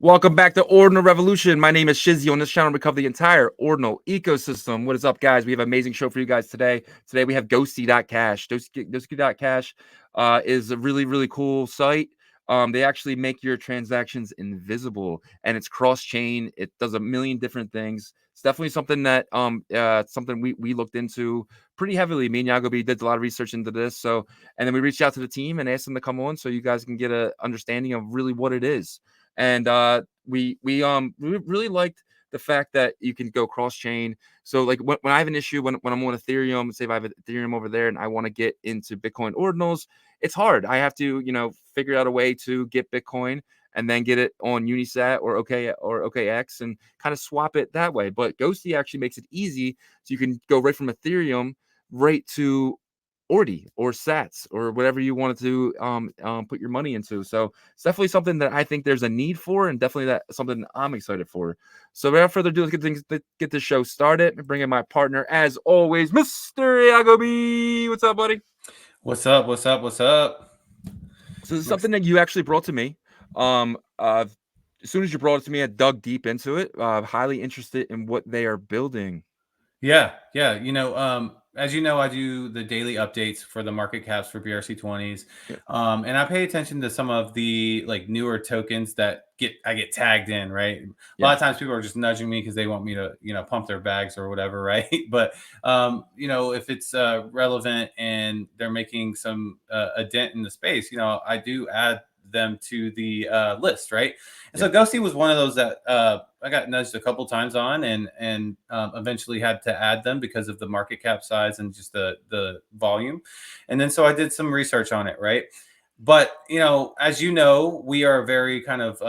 Welcome back to Ordinal Revolution. My name is Shizzy. On this channel, we cover the entire Ordinal ecosystem. What is up, guys? We have an amazing show for you guys today. Today, we have Ghosty Cash. Ghosty Cash is a really, really cool site. They actually make your transactions invisible, and it's cross-chain. It does a million different things. It's definitely something that something we looked into pretty heavily. Me and Yagobi did a lot of research into this. So, and then we reached out to the team and asked them to come on so you guys can get an understanding of really what it is. And we really liked the fact that you can go cross chain. So like when I have an issue when I'm on Ethereum, say if I have Ethereum over there and I want to get into Bitcoin ordinals, it's hard. I have to figure out a way to get Bitcoin and then get it on Unisat or OKX and kind of swap it that way. But Ghosty actually makes it easy, so you can go right from Ethereum right to Ordi or Sats or whatever you wanted to put your money into. So it's definitely something that I think there's a need for, and definitely something I'm excited for. So without further ado, let's get this show started. Bring in my partner, as always, Mr. Yagobi. What's up, buddy? What's up? So this is something that you actually brought to me. As soon as you brought it to me, I dug deep into it. Highly interested in what they are building. Yeah. As you know, I do the daily updates for the market caps for BRC20s. Yeah. And I pay attention to some of the like newer tokens that I get tagged in, right? A lot of times people are just nudging me because they want me to, pump their bags or whatever, right? But if it's relevant and they're making some a dent in the space, I do add them to the list, right? And so Ghosty was one of those that I got nudged a couple times on, and eventually had to add them because of the market cap size and just the volume. And then so I did some research on it, right? But as you know, we are very kind of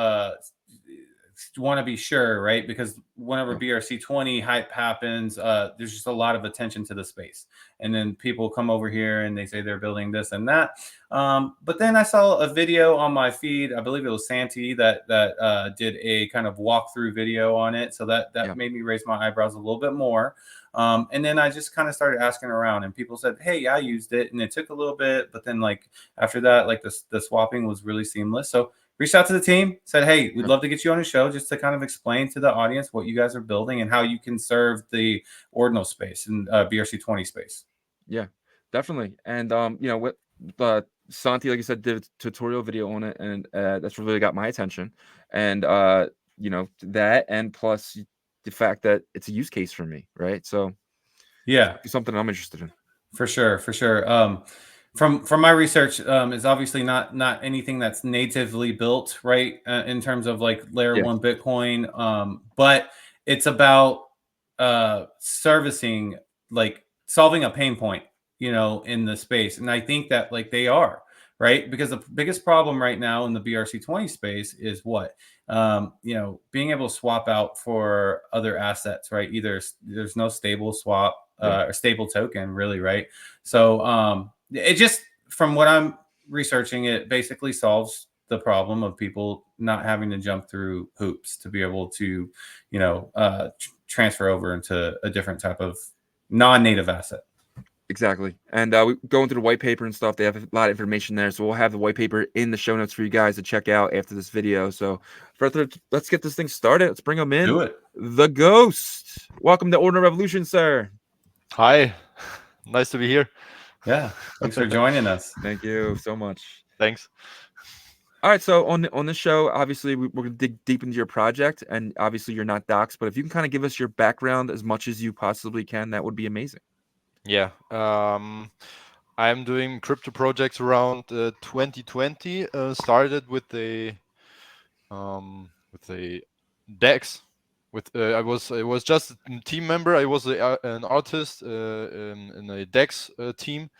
want to be sure, right? Because whenever BRC20 hype happens, there's just a lot of attention to the space, and then people come over here and they say they're building this and that. But then I saw a video on my feed. I believe it was Santi that did a kind of walkthrough video on it, so that made me raise my eyebrows a little bit more. And then I just kind of started asking around, and people said, "Hey, I used it, and it took a little bit, but then like after that, like the swapping was really seamless." So reached out to the team, said, "Hey, we'd love to get you on the show just to kind of explain to the audience what you guys are building and how you can serve the ordinal space and BRC20 space." Yeah, definitely. And what Santi, like you said, did a tutorial video on it, and that's really got my attention. And that, and plus the fact that it's a use case for me, right? So yeah, something I'm interested in. For sure. From my research, is obviously not anything that's natively built, right? In terms of like layer one Bitcoin, but it's about servicing, like solving a pain point, in the space, and I think that like they are, right? Because the biggest problem right now in the BRC20 space is what being able to swap out for other assets, right? Either there's no stable swap or stable token, really, right? So it just, from what I'm researching, it basically solves the problem of people not having to jump through hoops to be able to, transfer over into a different type of non-native asset. Exactly. And we go into the white paper and stuff. They have a lot of information there. So we'll have the white paper in the show notes for you guys to check out after this video. So further, let's get this thing started. Let's bring them in. Do it. The Ghost. Welcome to Ordinal Revolution, sir. Hi. Nice to be here. Yeah. Thanks for joining us. Thank you so much. Thanks. All right, so on the show, obviously we're gonna dig deep into your project, and obviously you're not doxxed, but if you can kind of give us your background as much as you possibly can, that would be amazing. Yeah. I'm doing crypto projects around 2020. Started with a DEX. I was just a team member. I was an artist in a DEX team,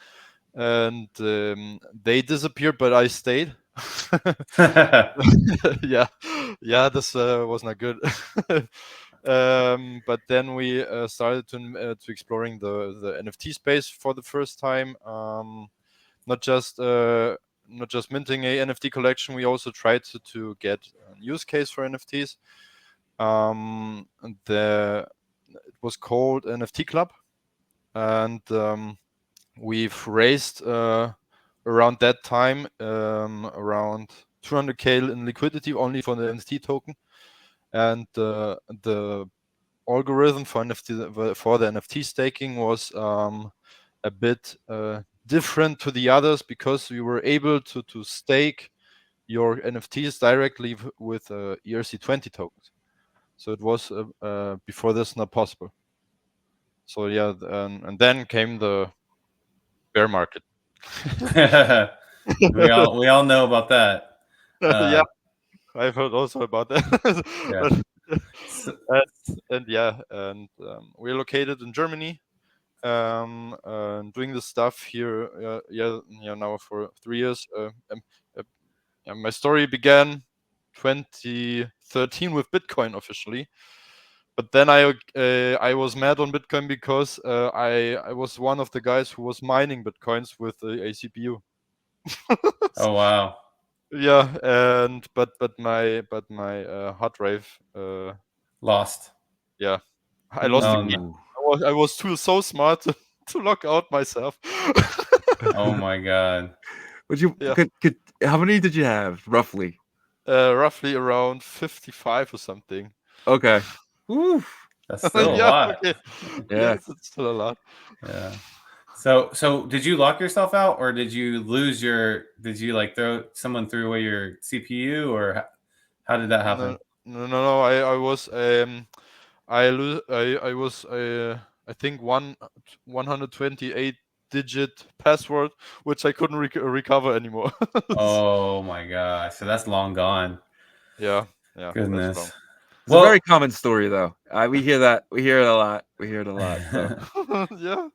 and they disappeared, but I stayed. yeah, this was not good. But then we started to exploring the NFT space for the first time. Not just minting a NFT collection. We also tried to get a use case for NFTs. It was called NFT Club, and we've raised around that time around 200K in liquidity only for the NFT token. and the algorithm for the NFT staking was a bit different to the others, because we were able to stake your NFTs directly with ERC20 tokens. So it was before this not possible. So yeah, and then came the bear market. we all know about that. Yeah, I've heard also about that. Yeah. So, and yeah, and we're located in Germany, doing the stuff here. Now for 3 years. My story began 2013 with Bitcoin officially, but then I was mad on Bitcoin because I was one of the guys who was mining Bitcoins with a CPU. oh wow. Yeah, and but my hard drive Lost. yeah, I lost the Oh, key. no. I was so smart to lock out myself. Oh my god. Would you Yeah. could how many did you have roughly? Roughly around 55 or something. Okay. Oof. That's still a Yeah, lot. okay. Yeah. Yes, it's still a lot. Yeah. So did you lock yourself out, or did you lose your? Did you like someone threw away your CPU, or how did that happen? No. I was I was I think 128 digit password, which I couldn't recover anymore. Oh my gosh. So that's long gone. Yeah, that's Goodness. long. It's a very common story though. We hear that. We hear it a lot. We hear it a lot. So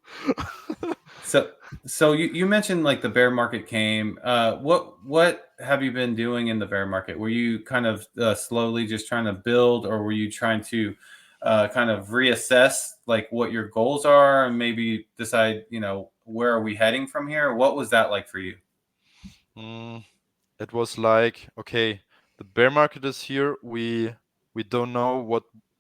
Yeah. So you mentioned like the bear market came. What have you been doing in the bear market? Were you kind of slowly just trying to build, or were you trying to kind of reassess like what your goals are and maybe decide, where are we heading from here? What was that like for you? It was like, okay, the bear market is here. We don't know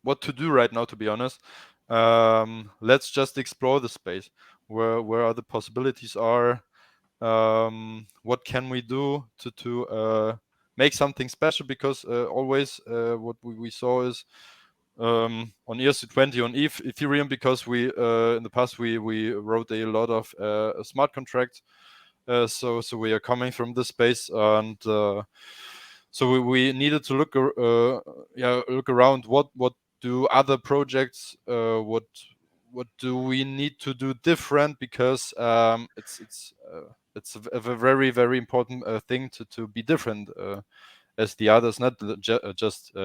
what to do right now, to be honest. Let's just explore the space. Where are the possibilities are? What can we do to make something special? Because always what we saw is on ERC20 on Ethereum, because we in the past we wrote a lot of smart contracts. So we are coming from this space, and so we needed to look around. What do other projects? What do we need to do different? Because it's a very very important thing to be different as the others, not just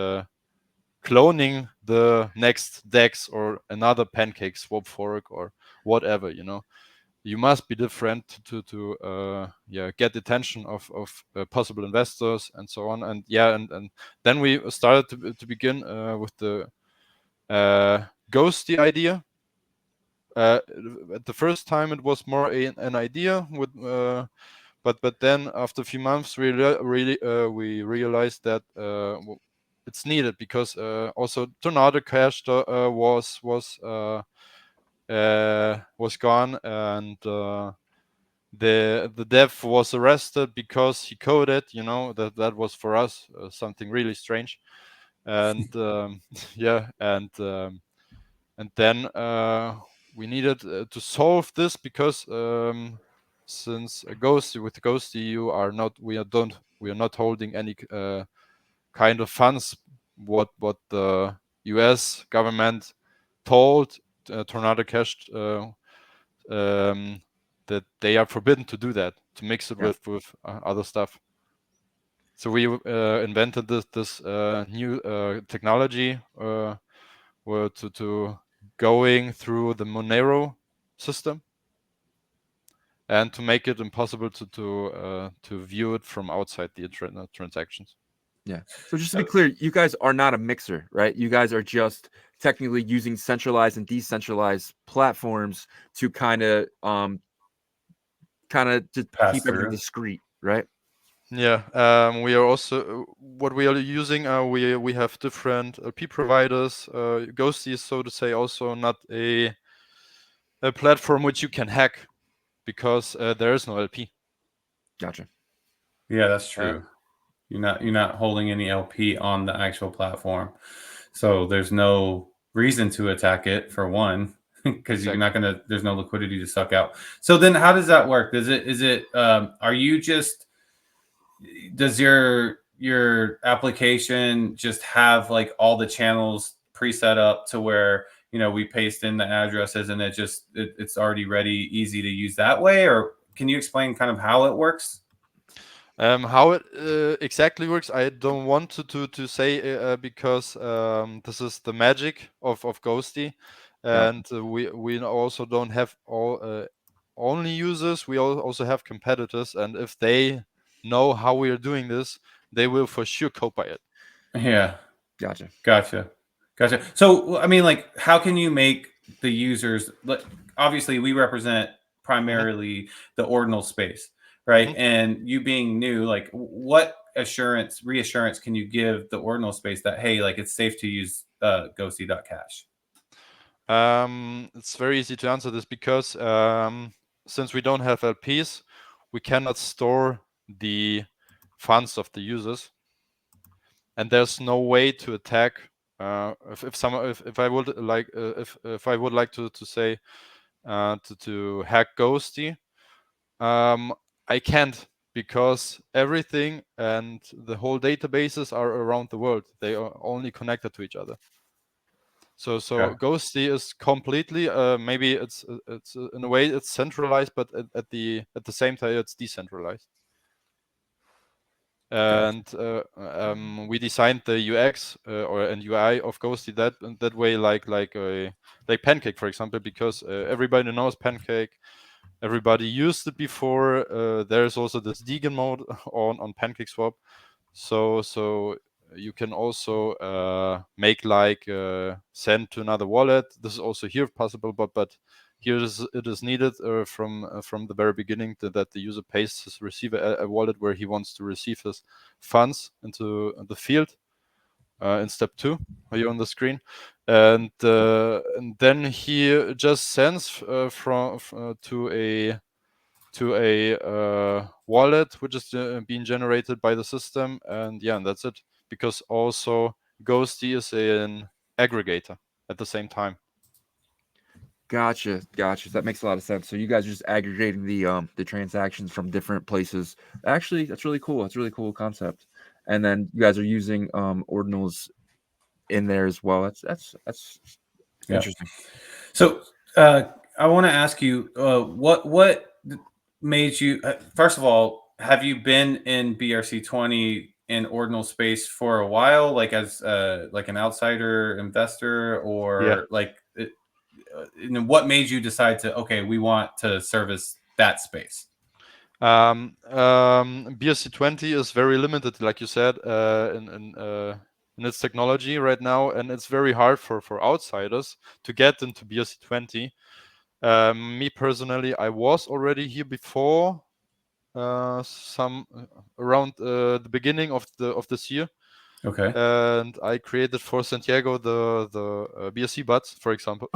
cloning the next DEX or another pancake swap fork or whatever. You must be different to get the attention of possible investors and so on. And and then we started to begin with the Ghosty idea. At the first time, it was more an idea with, but then after a few months, we realized that it's needed, because also Tornado Cash was gone, and the dev was arrested because he coded. That was for us something really strange, and yeah, and then we needed to solve this, because since with Ghosty we are not holding any kind of funds what the US government told Tornado Cash that they are forbidden to do that, to mix it with other stuff. So we invented this new technology were to going through the Monero system, and to make it impossible to view it from outside the internet transactions. yeah. So just to be clear, you guys are not a mixer, right? You guys are just technically using centralized and decentralized platforms to kind of to keep everything discreet, right? Yeah, we are also what we are using. We have different LP providers. Ghosty is, so to say, also not a platform which you can hack, because there is no LP. Gotcha. Yeah, that's true. You're not holding any LP on the actual platform, so there's no reason to attack it for one, because you're not gonna. There's no liquidity to suck out. So then, how does that work? Is it? Are you just? Does your application just have like all the channels preset up to where we paste in the addresses and it's already ready, easy to use that way? Or can you explain kind of how it works? How it exactly works, I don't want to say because this is the magic of Ghosty, and we also don't have all only users. We also have competitors, and if they know how we are doing this, they will for sure copy it. Yeah. Gotcha. So, I mean, like, how can you make the users, like, obviously we represent primarily the ordinal space, right? And you being new, like, what reassurance can you give the ordinal space that, hey, like, it's safe to use Ghosty.cash? It's very easy to answer this because since we don't have LPs, we cannot store the funds of the users, and there's no way to attack. If I would like if I would like to say to hack Ghosty, I can't, because everything and the whole databases are around the world. They are only connected to each other. So Ghosty is completely maybe it's in a way it's centralized, but at the same time it's decentralized. And we designed the UX and UI of Ghosty that way, like Pancake, for example, because everybody knows Pancake. Everybody used it before. There's also this Deegan mode on PancakeSwap, so you can also make like send to another wallet. This is also here possible, but here it is needed from the very beginning that the user pays his receiver a wallet where he wants to receive his funds into the field in step 2 here on the screen, and then he just sends to a wallet which is being generated by the system, and that's it. Because also Ghosty is an aggregator at the same time. Gotcha. That makes a lot of sense. So you guys are just aggregating the transactions from different places. Actually, that's really cool. That's a really cool concept. And then you guys are using ordinals in there as well. That's interesting. So I want to ask you, what made you? First of all, have you been in BRC20 in ordinal space for a while, like as like an outsider investor, or like? And what made you decide to, okay, we want to service that space? BRC20 is very limited, like you said, in its technology right now, and it's very hard for outsiders to get into BRC20. Me personally, I was already here before, some around the beginning of this year. Okay. And I created for Santiago the BSC bots, for example.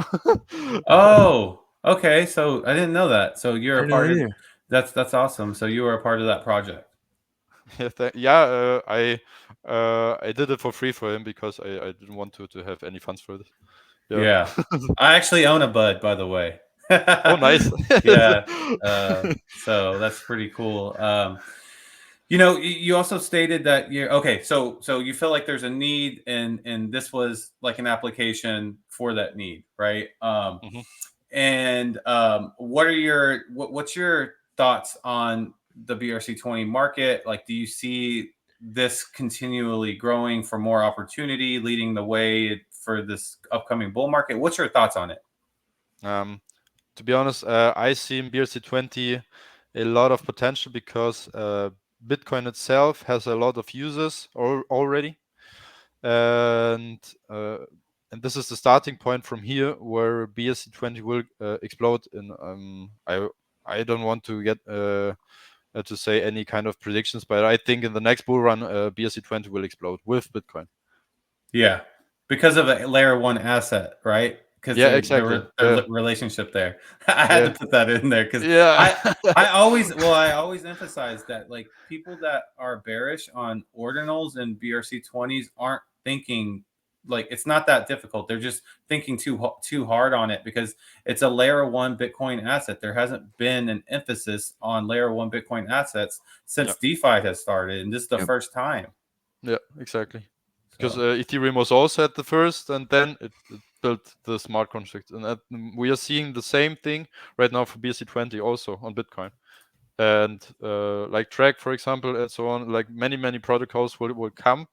Oh, okay. So I didn't know that. So you're a part of either. that's awesome. So you were a part of that project. I did it for free for him because I didn't want to have any funds for this. Yeah. I actually own a bud, by the way. Oh, nice. Yeah. So that's pretty cool. You also stated that you're okay. So you feel like there's a need, and this was like an application for that need, right? And what's your thoughts on the BRC20 market? Like, do you see this continually growing for more opportunity, leading the way for this upcoming bull market? What's your thoughts on it? To be honest, I see in BRC20 a lot of potential because Bitcoin itself has a lot of users already, and this is the starting point from here where BRC20 will explode. In I don't want to get to say any kind of predictions, but I think in the next bull run, BRC20 will explode with Bitcoin. Yeah, because of a layer 1 asset, right? because Yeah, exactly. their relationship there. I had to put that in there because Yeah. I always emphasize that like people that are bearish on ordinals and BRC20s aren't thinking like it's not that difficult. They're just thinking too hard on it because it's a layer 1 Bitcoin asset. There hasn't been an emphasis on layer 1 Bitcoin assets since DeFi has started, and this is the first time. Yeah, exactly. Because So. Ethereum was also at the first, and then it built the smart contract, and we are seeing the same thing right now for BRC20 also on Bitcoin, and like Track, for example, and so on. Like many protocols will come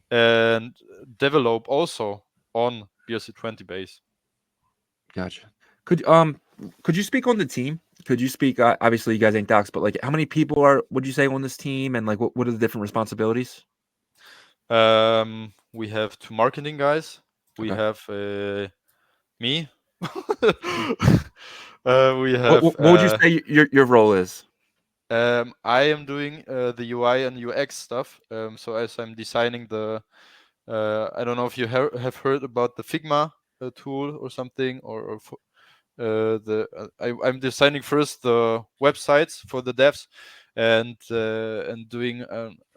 and develop also on BRC20 base. Gotcha. Could you speak on the team? Could you speak? Obviously, you guys ain't docs, but like, how many people would you say on this team, and like, what are the different responsibilities? We have 2 marketing guys. We Okay. have me. We have. What would you say your role is? I am doing the UI and UX stuff. So as I'm designing the, I don't know if you have heard about the Figma tool or something, or I'm designing first the websites for the devs, and doing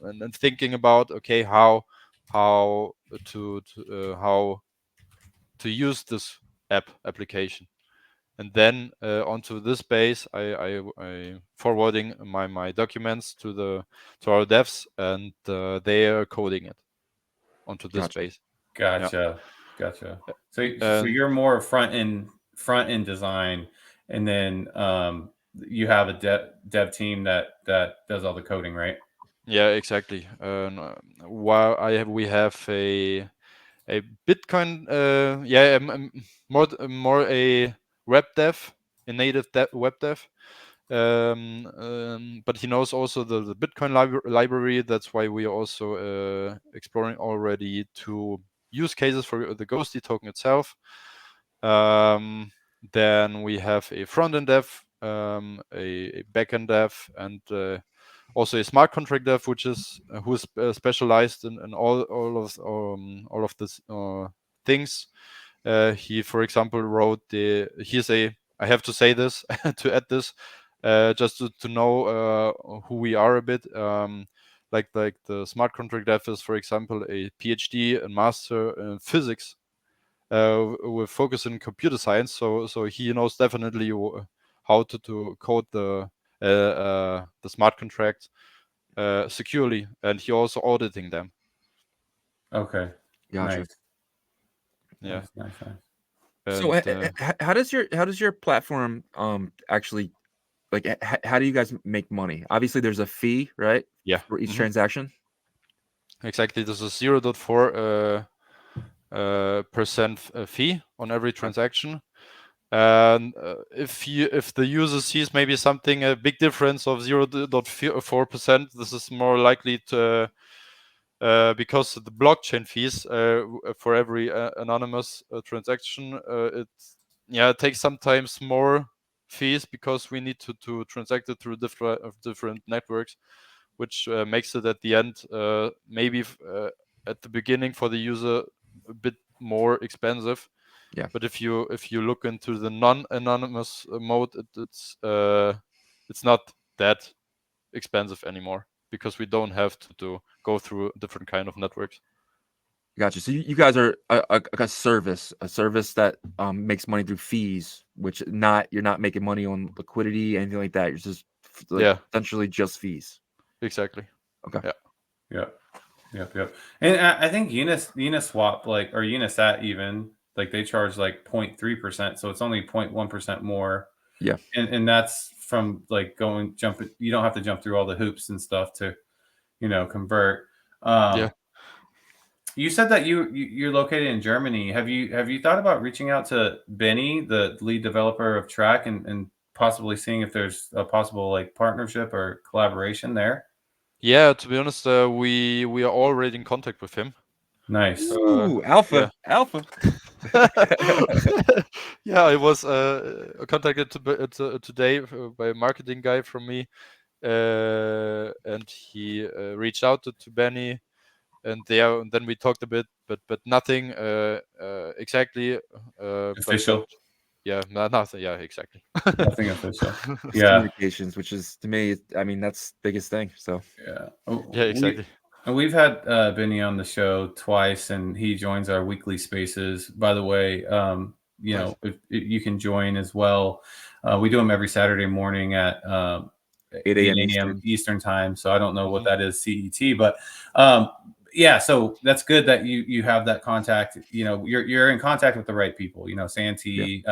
and thinking about okay how to how to use this application. And then onto this base, I forwarding my documents to our devs, and they are coding it onto this base. Gotcha. So you're more front end design, and then you have a dev team that does all the coding, right? Yeah, exactly. While we have a Bitcoin, I'm more a web dev, a native web dev. But he knows also the Bitcoin library. That's why we are also exploring already 2 use cases for the Ghosty token itself. Then we have a front-end dev, a back-end dev, and also a smart contract dev, which is who is specialized in all of this things. He, for example, wrote I have to say this to add this, just to know who we are a bit. Like the smart contract dev is, for example, a PhD and master in physics with focus in computer science. So he knows definitely how to code the smart contracts securely, and he also auditing them. Okay. Gotcha. Nice. Yeah. Nice. So how does your platform actually, like, how do you guys make money? Obviously, there's a fee, right? Yeah. For each transaction. Exactly. There's a 0.4 percent fee on every transaction. And if the user sees maybe something, a big difference of 0.4%, this is more likely to because the blockchain fees for every anonymous transaction, it takes sometimes more fees because we need to transact it through different networks, which makes it at the end maybe at the beginning for the user a bit more expensive. Yeah. But if you look into the non-anonymous mode, it's not that expensive anymore because we don't have to go through different kind of networks. Gotcha. So you guys are a service that makes money through fees, which you're not making money on liquidity, anything like that. You're just essentially just fees. Exactly. Okay. Yep. And I think Uniswap, like, or Unisat even, like, they charge like 0.3%, so it's only 0.1% more. Yeah. And that's from like jumping. You don't have to jump through all the hoops and stuff to, convert. You said that you're located in Germany. Have you thought about reaching out to Benny, the lead developer of Track, and possibly seeing if there's a possible like partnership or collaboration there? Yeah, to be honest, we are already in contact with him. Nice. Ooh, alpha. Yeah, I was contacted today by a marketing guy from me, and he reached out to Benny, and then we talked a bit, but nothing exactly. Official. Yeah, nothing. Yeah, exactly. Nothing official. It's Yeah. communications, which is to me, I mean, that's the biggest thing. So Yeah. Yeah, exactly. We've had Benny on the show twice, and he joins our weekly spaces. By the way, you Nice. know, if you can join as well. We do them every Saturday morning at 8 8 a.m. a.m. Eastern time. So I don't know what Mhm. that is CET, but yeah. So that's good that you have that contact. You know, you're in contact with the right people. You know, Santee,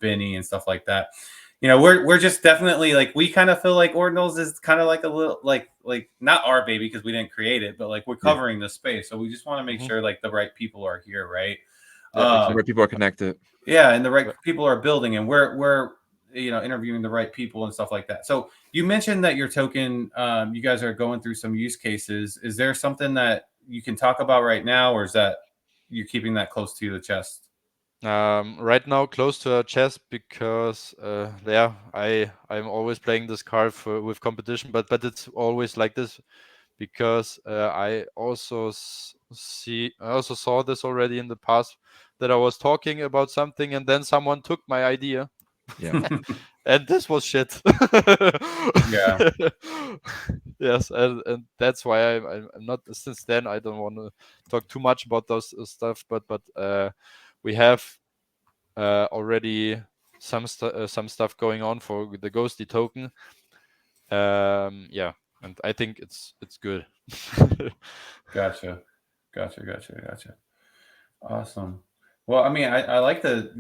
Benny, and stuff like that. You know, we're just definitely like, we kind of feel like Ordinals is kind of like a little like not our baby because we didn't create it, but like we're covering the space, so we just want to make Mhm. sure like the right people are here, right? Yeah, exactly. where people are connected. Yeah, and the right people are building, and we're you know, interviewing the right people and stuff like that. So you mentioned that your token, you guys are going through some use cases. Is there something that you can talk about right now, or is that you're keeping that close to the chest? Right now close to our chest because yeah, I'm always playing this card with competition, but it's always like this because I also saw this already in the past, that I was talking about something and then someone took my idea. Yeah. And this was shit. Yeah. Yes, and that's why I'm not, since then I don't want to talk too much about those stuff, but we have already some stuff going on for the Ghosty token. Yeah, and I think it's good. Gotcha. Awesome. Well, I mean, I like the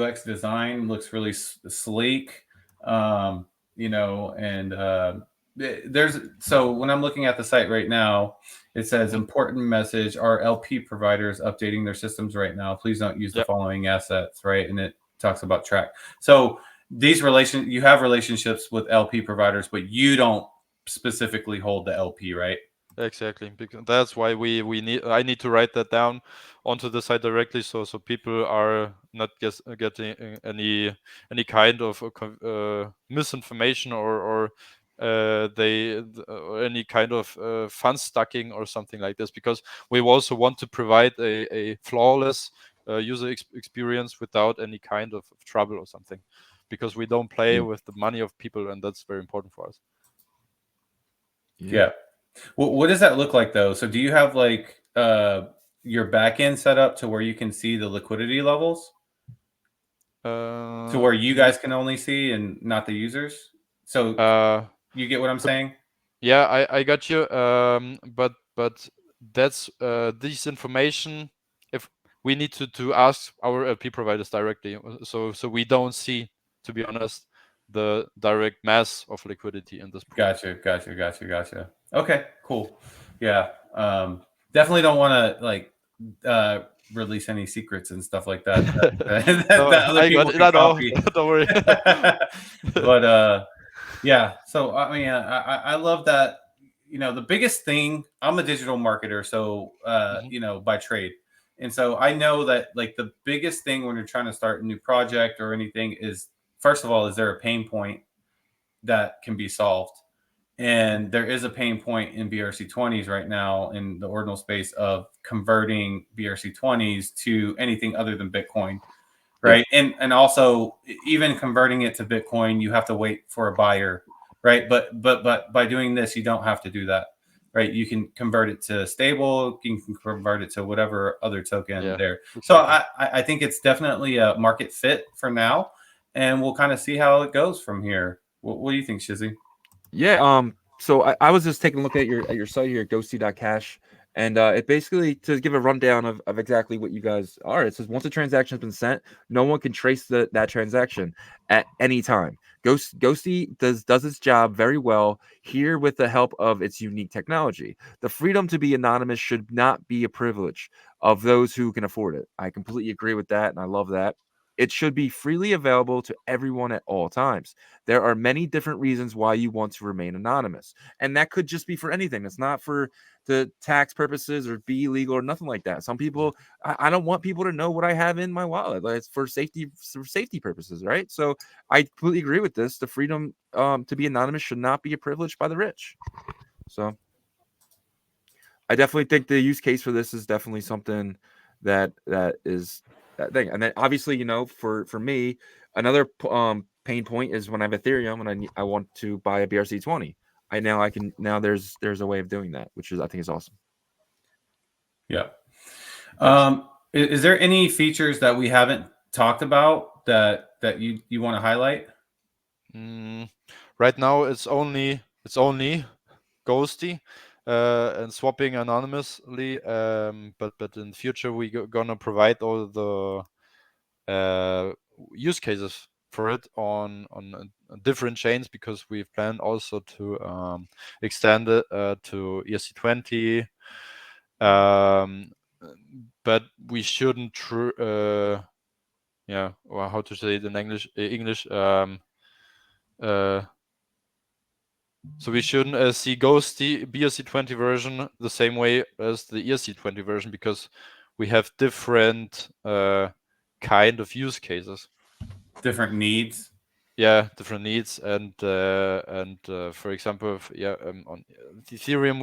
UX design. Looks really sleek. You know, and there's, so when I'm looking at the site right now, it says important message: our LP providers updating their systems right now. Please don't use the following assets, right? And it talks about track. So these you have relationships with LP providers, but you don't specifically hold the LP, right? Exactly, because that's why I need to write that down onto the site directly, so people are not getting any kind of misinformation or any kind of fun stacking or something like this, because we also want to provide a flawless user experience without any kind of trouble or something, because we don't play with the money of people, and that's very important for us. Yeah. Well, what does that look like though? So do you have like your back end set up to where you can see the liquidity levels? To where you guys can only see and not the users? So you get what I'm saying? Yeah, I got you. But that's this information, if we need to ask our LP providers directly, so we don't see, to be honest, the direct mass of liquidity in this pool. Gotcha. Okay, cool. Yeah. Definitely don't want to like release any secrets and stuff like that that other I people got it. can I know. copy. Don't worry. But yeah, so I mean, I love that. You know, the biggest thing, I'm a digital marketer, so you know, by trade. And so I know that like the biggest thing when you're trying to start a new project or anything is, first of all, is there a pain point that can be solved? And there is a pain point in BRC20s right now in the ordinal space of converting BRC20s to anything other than Bitcoin, right? Yeah. And also even converting it to Bitcoin, you have to wait for a buyer, right? But by doing this, you don't have to do that, right? You can convert it to stable, you can convert it to whatever other token there. Exactly. So I think it's definitely a market fit for now, and we'll kind of see how it goes from here. What do you think, Shizzy? Yeah. So I was just taking a look at your site here, ghosty.cash, and it basically, to give a rundown of exactly what you guys are. It says once a transaction has been sent, no one can trace that transaction at any time. Ghosty does its job very well here with the help of its unique technology. The freedom to be anonymous should not be a privilege of those who can afford it. I completely agree with that, and I love that. It should be freely available to everyone at all times. There are many different reasons why you want to remain anonymous, and that could just be for anything. It's not for the tax purposes or be illegal or nothing like that. Some people, I don't want people to know what I have in my wallet. Like, it's for safety purposes, right? So I completely agree with this. The freedom to be anonymous should not be a privilege by the rich. So I definitely think the use case for this is definitely something that is that thing. And then obviously, you know, for me, another pain point is when I have Ethereum and I want to buy a BRC20. I can now there's a way of doing that, which is I think is awesome. Yeah. Yes. Is there any features that we haven't talked about that you want to highlight? Right now, it's only Ghosty and swapping anonymously. But in the future, we gonna provide all the use cases for it on different chains, because we've planned also to extend it to ERC20. But we shouldn't yeah, or how to say it in English. So we shouldn't see Ghosty BRC20 version the same way as the ERC20 version, because we have different kind of use cases, Different needs. yeah, different needs. And for example, on Ethereum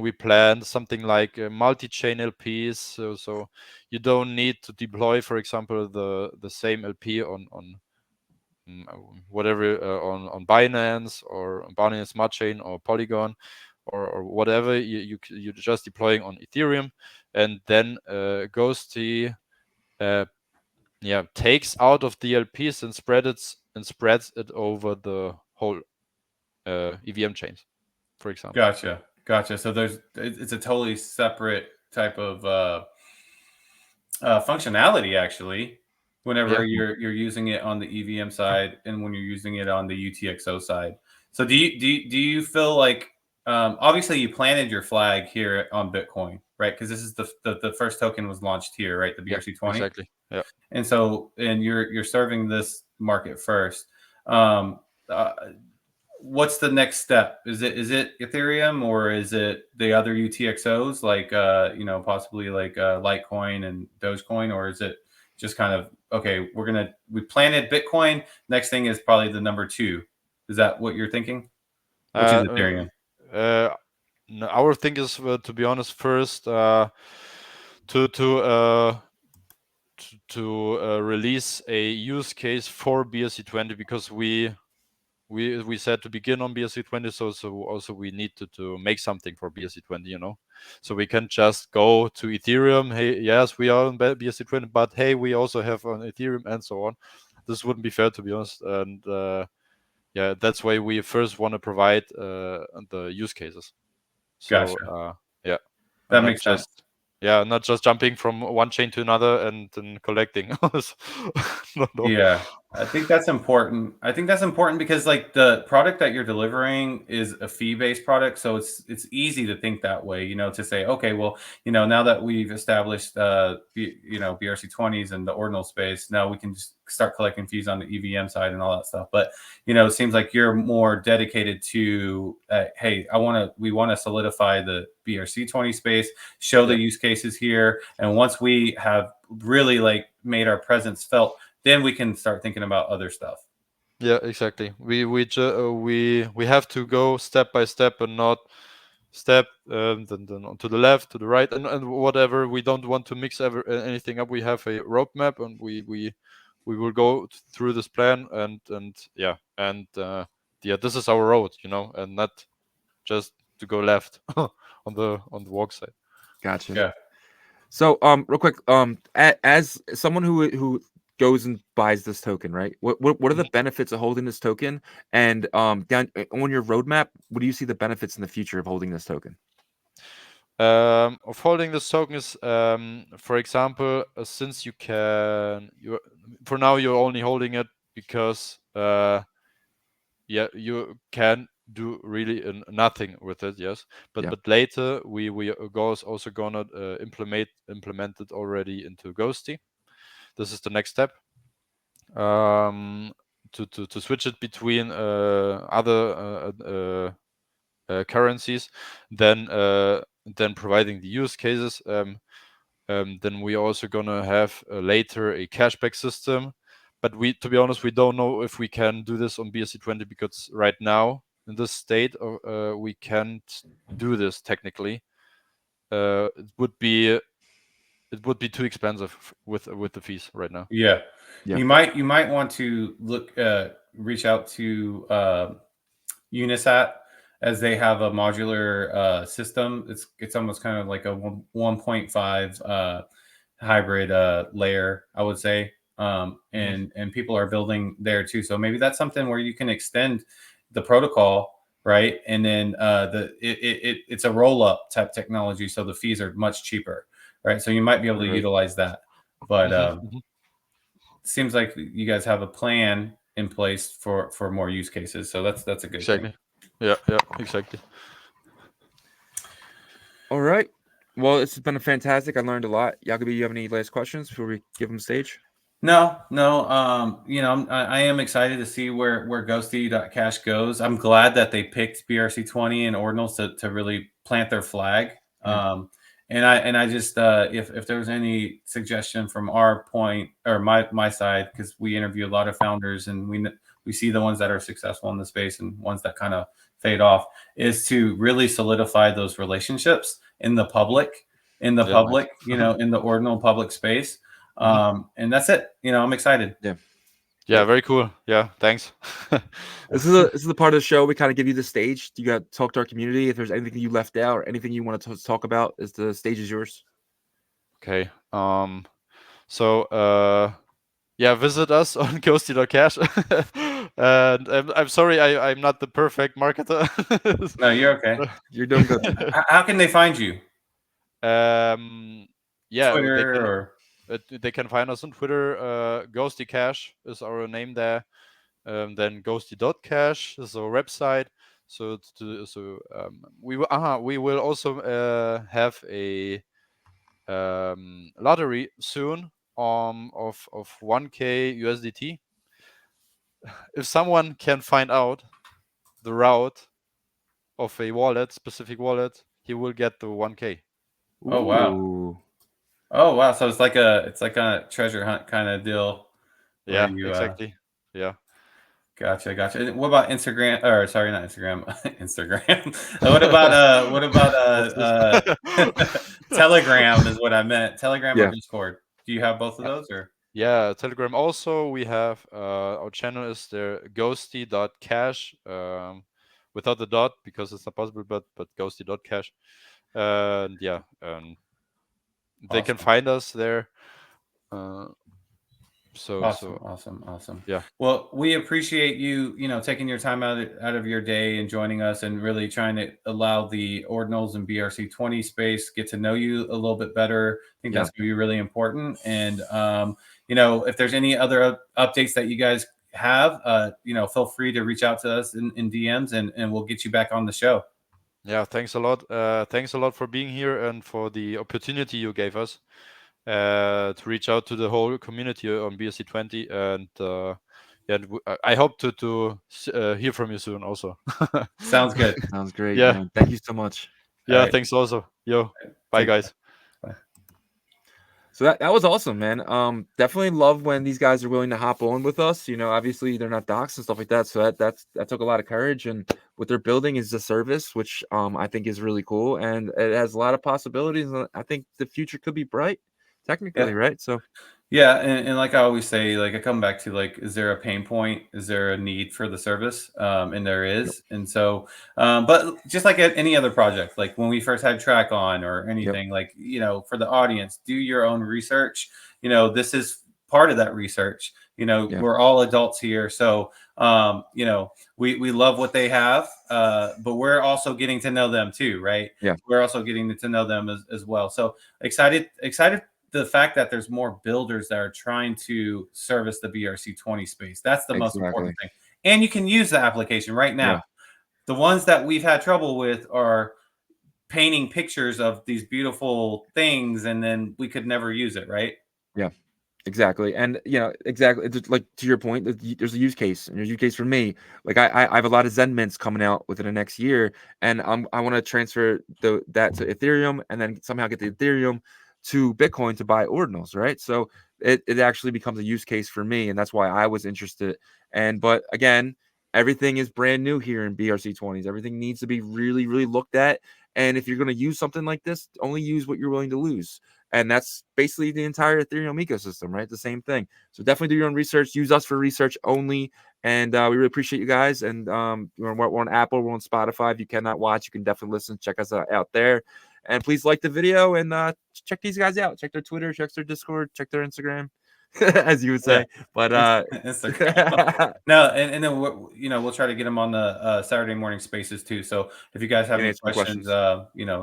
we plan something like multi-chain LPs, so you don't need to deploy, for example, the same LP on whatever on Binance or on Binance Smart Chain or Polygon or whatever. You're just deploying on Ethereum, and then Ghosty takes out of the LPs and spreads it over the whole EVM chains, for example. Gotcha. So it's a totally separate type of functionality, actually, whenever you're using it on the EVM side and when you're using it on the UTXO side. So do you feel like, obviously you planted your flag here on Bitcoin, right? Because this is the first token was launched here, right? The BRC20. Exactly. Yeah. And so, and you're serving this market first. What's the next step? Is it Ethereum, or is it the other UTXOs like possibly like Litecoin and Dogecoin, or is it just kind of, okay, we planted Bitcoin, next thing is probably the number 2? Is that what you're thinking? Which is Ethereum? No, our thing is to be honest, first to release a use case for BRC20, because we said to begin on BRC20, so also we need to make something for BRC20, so we can just go to Ethereum. Hey, yes, we are on BRC20, but hey, we also have on Ethereum and so on. This wouldn't be fair, to be honest. And that's why we first want to provide the use cases. So gotcha. That makes sense. Not just jumping from one chain to another and then collecting. No. Yeah, I think that's important. Because like the product that you're delivering is a fee-based product, so it's easy to think that way, to say, okay, well, now that we've established BRC20s and the ordinal space, now we can just start collecting fees on the EVM side and all that stuff. But it seems like you're more dedicated to hey, we want to solidify the BRC20 space, show the use cases here, and once we have really like made our presence felt, then we can start thinking about other stuff. Yeah, exactly. We have to go step by step and not step then to the left, to the right, and whatever. We don't want to mix anything up. We have a roadmap, and we will go through this plan, and this is our road, and not just to go left on the walk side. Gotcha. Yeah. So real quick, as someone who goes and buys this token, right? What are the benefits of holding this token? And down on your roadmap, what do you see the benefits in the future of holding this token? Of holding this token is, for example, since for now you're only holding it because you can do really nothing with it, yes. But later we also gonna implement it already into Ghosty. This is the next step. To switch it between other currencies, then providing the use cases. Then we also gonna have later a cashback system. But to be honest, we don't know if we can do this on BRC20, because right now in this state, we can't do this technically. It would be too expensive with the fees right now. Yeah. Yeah. You might want to reach out to Unisat, as they have a modular system. It's almost kind of like a 1.5 hybrid layer, I would say. And people are building there too. So maybe that's something where you can extend the protocol, right? And then it's a roll up type technology, so the fees are much cheaper, right? So you might be able to utilize that. But seems like you guys have a plan in place for more use cases. So that's a good thing. Yeah, exactly. All right. Well, it's been fantastic. I learned a lot. Yagobi, you have any last questions before we give them stage? No. I am excited to see where Ghosty.cash goes. I'm glad that they picked BRC20 and Ordinals to really plant their flag. And I just if there was any suggestion from our point or my side, because we interview a lot of founders and we see the ones that are successful in the space and ones that kind of fade off, is to really solidify those relationships in the public, in the Ordinal public space. And that's it. I'm excited. Yeah, very cool. Yeah, thanks. This is the part of the show we kind of give you the stage. You got to talk to our community. If there's anything you left out or anything you want to talk about, the stage is yours. Okay. So yeah, visit us on Ghosty.cash. And I'm sorry, I'm not the perfect marketer. No, you're okay. You're doing good. How can they find you? Yeah, Twitter they can find us on Twitter. Ghosty Cash is our name there. Then Ghosty.cash is our website. So we will also have a lottery soon of 1K USDT. If someone can find out the route of a specific wallet, he will get the 1K. Oh wow! Oh wow! So it's like a treasure hunt kind of deal. Yeah, exactly. Yeah. Gotcha. And what about Instagram? Or sorry, not Instagram. Instagram. What about Telegram is what I meant. Telegram or Discord? Do you have both of those or? Yeah, Telegram also. We have our channel is there, ghosty.cash, without the dot because it's not possible, but ghosty.cash. And yeah, they can find us there. Awesome. Yeah. Well, we appreciate you taking your time out of your day and joining us and really trying to allow the Ordinals and BRC20 space get to know you a little bit better. I think that's going to be really important. And if there's any other updates that you guys have, feel free to reach out to us in DMs and we'll get you back on the show. Yeah, thanks a lot. Thanks a lot for being here and for the opportunity you gave us to reach out to the whole community on BRC20. And I hope to hear from you soon also. Sounds good. Sounds great. Yeah. Man. Thank you so much. Yeah, thanks also. Yo, bye guys. Bye. So that was awesome, man. Definitely love when these guys are willing to hop on with us. Obviously they're not docs and stuff like that. So that took a lot of courage, and what they're building is a service, which I think is really cool, and it has a lot of possibilities. And I think the future could be bright, technically, right? So yeah, and like I always say, like I come back to is there a pain point? Is there a need for the service? And there is. And so, but just like at any other project, like when we first had Track on or anything, for the audience, do your own research. This is part of that research. We're all adults here, so we love what they have, but we're also getting to know them too, right? Yeah, we're also getting to know them as well. So excited. The fact that there's more builders that are trying to service the BRC20 space. That's the most important thing. And you can use the application right now. Yeah. The ones that we've had trouble with are painting pictures of these beautiful things, and then we could never use it, right? Yeah, exactly. And, exactly. It's like to your point, there's a use case, and there's a use case for me. Like I have a lot of Zen mints coming out within the next year, and I want to transfer that to Ethereum and then somehow get the Ethereum to Bitcoin to buy ordinals, right? So it actually becomes a use case for me, and that's why I was interested. But again, everything is brand new here in BRC20s. Everything needs to be really, really looked at. And if you're going to use something like this, only use what you're willing to lose. And that's basically the entire Ethereum ecosystem, right? The same thing. So definitely do your own research. Use us for research only. And we really appreciate you guys. And we're on Apple, we're on Spotify. If you cannot watch, you can definitely listen. Check us out there. And please like the video and check these guys out. Check their Twitter, check their Discord, check their Instagram, as you would say. Yeah. But no, and then we'll try to get them on the Saturday morning spaces too. So if you guys have any questions,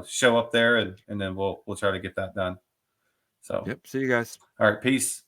show up there, and then we'll try to get that done. So yep. See you guys. All right, peace.